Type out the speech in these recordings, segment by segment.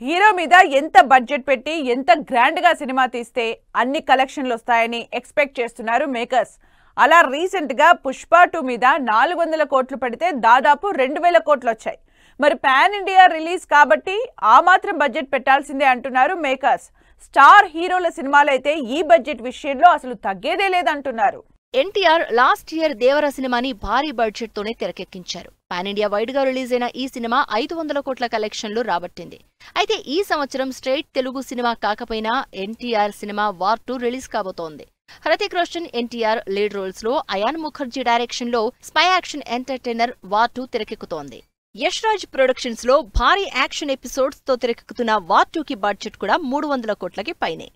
Hero మీద ఎంత budget పెట్టి ఎంత గ్రాండ్ గా సినిమా తీస్తే అన్ని కలెక్షన్లు వస్తాయని ఎక్స్పెక్ట్ చేస్తున్నారు మేకర్స్. అలా రీసెంట్ గా పుష్ప 2 మీద 400 కోట్లు పడితే దాదాపు 2000 కోట్లు వచ్చాయి. మరి పాన్ ఇండియా రిలీజ్ కాబట్టి ఆ మాత్రం బడ్జెట్ పెట్టాల్సిందే అంటున్నారు మేకర్స్. స్టార్ హీరోల సినిమాలైతే ఈ బడ్జెట్ విషయంలో అసలు తగ్గేదే లేదంటున్నారు. ఎన్టీఆర్ లాస్ట్ ఇయర్ దేవర సినిమాని భారీ బడ్జెట్ తోనే తెరకెక్కించారు. పాన్ ఇండియా వైడ్ గా రిలీజ్ అయిన ఈ సినిమా 500 కోట్ల కలెక్షన్లు రాబట్టింది. అయితే ఈ సంవత్సరం స్ట్రైట్ తెలుగు సినిమా కాకపోయినా ఎన్టీఆర్ సినిమా వార్ 2 రిలీజ్ కాబోతోంది. హృతిక్ రోషన్, ఎన్టీఆర్ లీడ్ రోల్స్ లో అయాన్ ముఖర్జీ డైరెక్షన్ లో స్పై యాక్షన్ ఎంటర్టైనర్ వార్ 2 తెరకెక్కుతోంది. యష్ రాజ్ ప్రొడక్షన్స్ లో భారీ యాక్షన్ ఎపిసోడ్స్ తో తెరకెక్కుతున్న వార్ 2 కి బడ్జెట్ కూడా 300 కోట్లకి పైనే.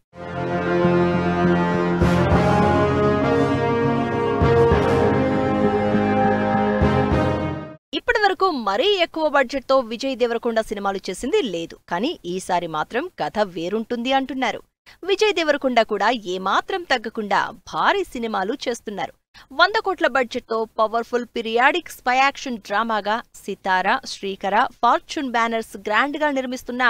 ఇప్పటి వరకు మరీ ఎక్కువ బడ్జెట్ తో విజయ్ దేవరకొండ సినిమాలు చేసింది లేదు. కానీ ఈసారి మాత్రం కథ వేరుంటుంది అంటున్నారు. విజయ్ దేవరకొండ కూడా ఏమాత్రం తగ్గకుండా భారీ సినిమాలు చేస్తున్నారు. 100 కోట్ల బడ్జెట్ తో పవర్ఫుల్ పీరియాడిక్ స్పై యాక్షన్ డ్రామాగా సితారా, శ్రీకర, ఫార్చ్యూన్ బ్యానర్స్ గ్రాండ్ గా నిర్మిస్తున్న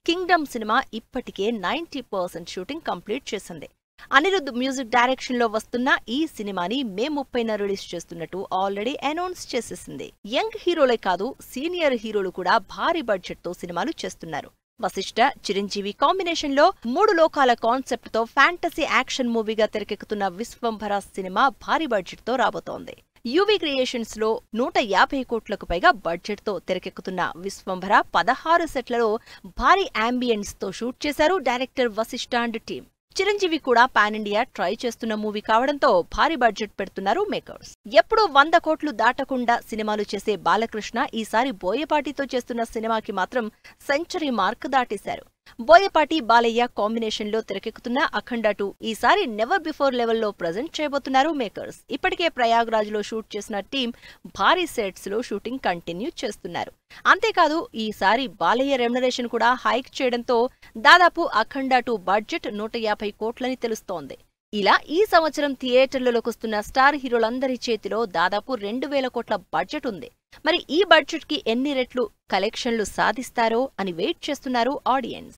కింగ్డమ్ సినిమా ఇప్పటికే 90% షూటింగ్ కంప్లీట్ చేసింది. అనిరుద్ మ్యూజిక్ డైరెక్షన్ లో వస్తున్న ఈ సినిమాని మే 30న రిలీజ్ చేస్తున్నట్టు ఆల్రెడీ అనౌన్స్ చేసేసింది. యంగ్ హీరోలే కాదు, సీనియర్ హీరోలు కూడా భారీ బడ్జెట్ తో సినిమాలు చేస్తున్నారు. వశిష్ఠ, చిరంజీవి కాంబినేషన్ లో 3 లోకాల కాన్సెప్ట్ తో ఫ్యాంటసీ యాక్షన్ మూవీగా తెరకెక్కుతున్న విశ్వంభర సినిమా భారీ బడ్జెట్ తో రాబోతోంది. యువి క్రియేషన్స్ లో 150 కోట్లకు పైగా బడ్జెట్ తో తెరకెక్కుతున్న విశ్వంభర 16 సెట్లలో భారీ అంబియన్స్ తో షూట్ చేశారు director Vashishta and team. Chiranjeevi కూడా పాన్ ఇండియా ట్రై చేస్తున్న మూవీ కావడంతో భారీ బడ్జెట్ పెడుతున్నారు మేకర్స్. ఎప్పుడూ 100 కోట్లు దాటకుండా సినిమాలు చేసే బాలకృష్ణ ఈసారి బోయపాటితో చేస్తున్న సినిమాకి మాత్రం సెంచరీ మార్క్ దాటేశారు. బోయపాటి, బాలయ్య కాంబినేషన్ లో తెరకెక్కుతున్న అఖండ 2 ఈసారి నెవర్ బిఫోర్ లెవెల్లో ప్రజెంట్ చేయబోతున్నారు మేకర్స్. ఇప్పటికే ప్రయాగ్రాజ్ లో షూట్ చేసిన టీం భారీ సెట్స్ లో షూటింగ్ కంటిన్యూ చేస్తున్నారు. అంతేకాదు ఈసారి బాలయ్య రెమ్యునరేషన్ కూడా హైక్ చేయడంతో దాదాపు అఖండ 2 బడ్జెట్ 150 కోట్లని తెలుస్తోంది. ఇలా ఈ సంవత్సరం థియేటర్లలోకొస్తున్న స్టార్ హీరోలందరి చేతిలో దాదాపు 2000 కోట్ల బడ్జెట్ ఉంది. మరి ఈ బడ్జెట్ కి ఎన్ని రెట్లు కలెక్షన్లు సాధిస్తారో అని వెయిట్ చేస్తున్నారు ఆడియన్స్.